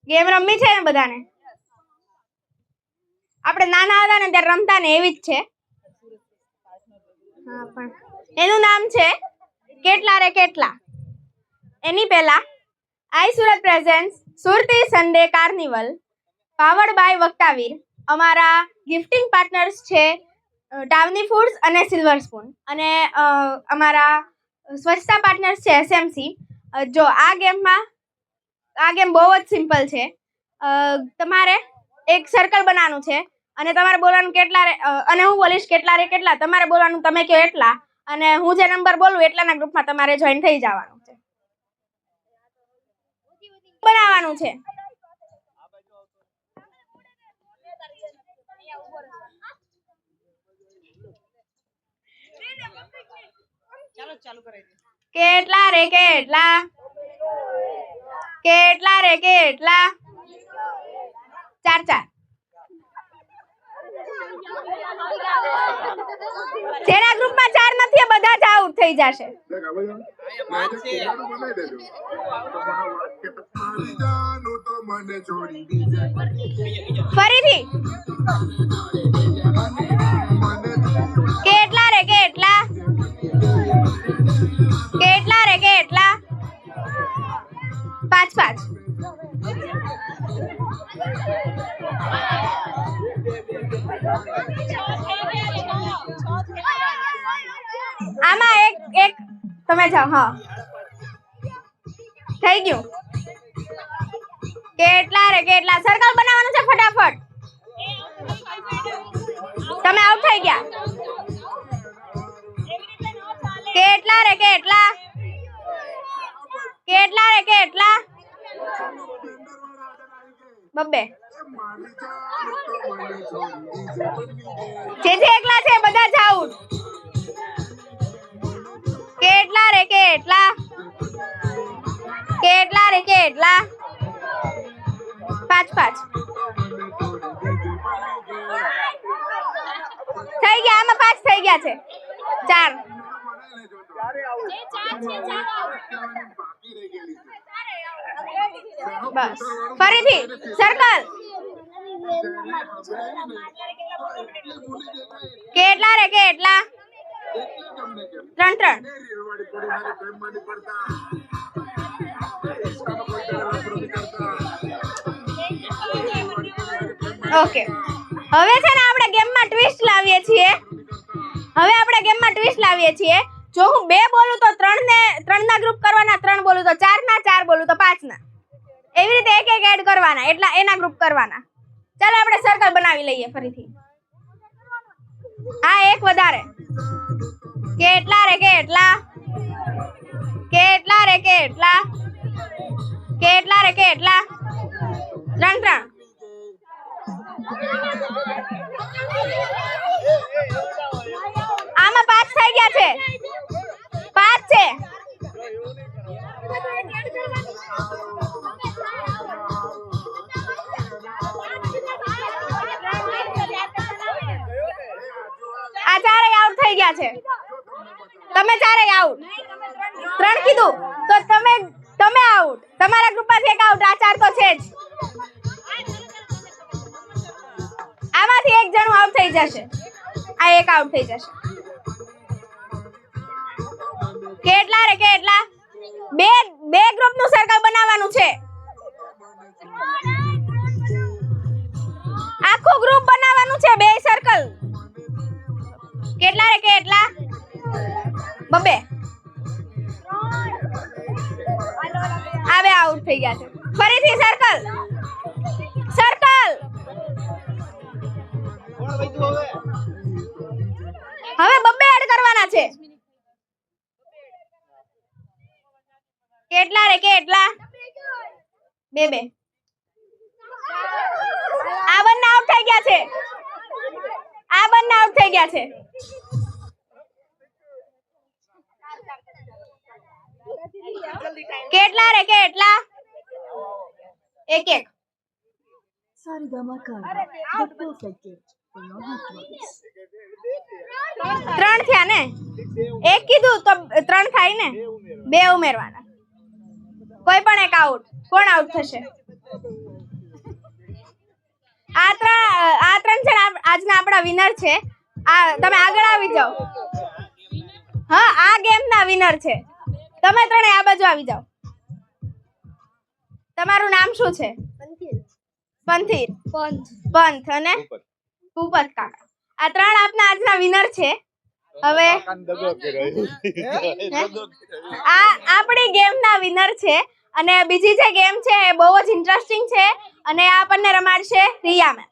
Game રમી છે ને બધાને? આપણે નાના હતા ને ત્યારે રમતા ને એવી જ છે. હા, પણ એનું નામ છે કેટલા રે કેટલા. એની પહેલા I Surat presents Surati Sunday carnival powered by વક્તાવીર. અમારા ગિફ્ટિંગ પાર્ટનર્સ છે ટાવની ફૂડ્સ અને સિલ્વર સ્પૂન, અને અમારા સ્વચ્છતા પાર્ટનર્સ છે એસએમસી. જો આ ગેમ બહુ જ સિમ્પલ છે. તમારે એક સર્કલ બનાવવાનું છે અને તમારે બોલવાનું કેટલા રે, અને હું બોલીશ કેટલા રે કેટલા, તમારે બોલવાનું તમે કહો એટલા, અને હું જે નંબર બોલું એટલાના ગ્રુપમાં તમારે જોઈન થઈ જવાનું છે. બનાવવાનું છે. કેટલા રે કેટલા, કેટલા રે કેટલા, 4 4. જેના ગ્રુપમાં 4 નથી બધા જ આઉટ થઈ જશે. ફરીથી કેટલા રે કેટલા, કેટલા રે કેટલા, 5 5. આમાં એક તમે જાઓ. હા, થઈ ગયું. કેટલા રે કેટલા, સર્કલ બનાવવાનું છે ફટાફટ. તમે આઉટ થઈ ગયા. કેટલા રે કેટલા, કેટલા રે કેટલા, 2 જે એકલા છે બધા જ આઉટ. કેટલા રે કેટલા, કેટલા રે કેટલા, 5 5. થઈ ગયા. આમાં 5 થઈ ગયા છે. 4. બસ ફરીથી સર્કલ. કેટલા રે કેટલા, 3 3. ઓકે, હવે છે ને આપણે ગેમમાં ટ્વિસ્ટ લાવીએ છીએ. જો હું 2 બોલું તો 3 ના ગ્રુપ કરવાના, 3 બોલું તો 4 ના, 4 બોલું તો 5 ના. એવી રીતે એક એક એડ કરવાના, એટલા એના ગ્રુપ કરવાના. ચાલો આપણે સર્કલ બનાવી લઈએ ફરીથી. હા, એક વધારે. કેટલા રે કેટલા, કેટલા રે કેટલા, કેટલા રે કેટલા, 3 3. આમાં 5 થઈ ગયા છે. 5 છે. આ 4 આઉટ થઈ ગયા છે. તમે 4 આઉટ. 3 કીધું તો તમે આઉટ. તમારા ગ્રુપમાંથી એક આઉટ. આ 4 તો છે જ. આમાંથી એક જણું આઉટ થઈ જશે. આ એક આઉટ થઈ જશે. કેટલા રે કેટલા, બે ગ્રુપનું સર્કલ બનાવવાનું છે. આખું ગ્રુપ બનાવવાનું છે, 2 સર્કલ. કેટલા રે કેટલા, 2 આવે આઉટ થઈ ગયા છે. ફરીથી સર્કલ. હવે 2 એડ કરવાના છે. કેટલા રે કેટલા, 2 2. આ બંને આઉટ થઈ ગયા છે. કેટલા રે કેટલા, 1 1. ત્રણ થયા ને, 1 કીધું તો 3 થાય ને, 2 ઉમેરવાના. કોઈ પણ એક આઉટ. કોણ આઉટ થશે? આ ત્રણ છે ને આજના આપણા વિનર છે. તમે આગળ આવી જાઓ. હા, આ ગેમ ના વિનર છે. તમે ત્રણે આ બાજુ આવી જાઓ. તમારું નામ શું છે? પંથીર. પંથ અને ભૂપત કાકા. આ ત્રણ આપના આજના વિનર છે. હવે આ આપણી ગેમ ના વિનર છે. અને બીજી જે ગેમ છે એ બહુ જ ઇન્ટરેસ્ટિંગ છે અને આપણને રમાડશે રિયા મેમ.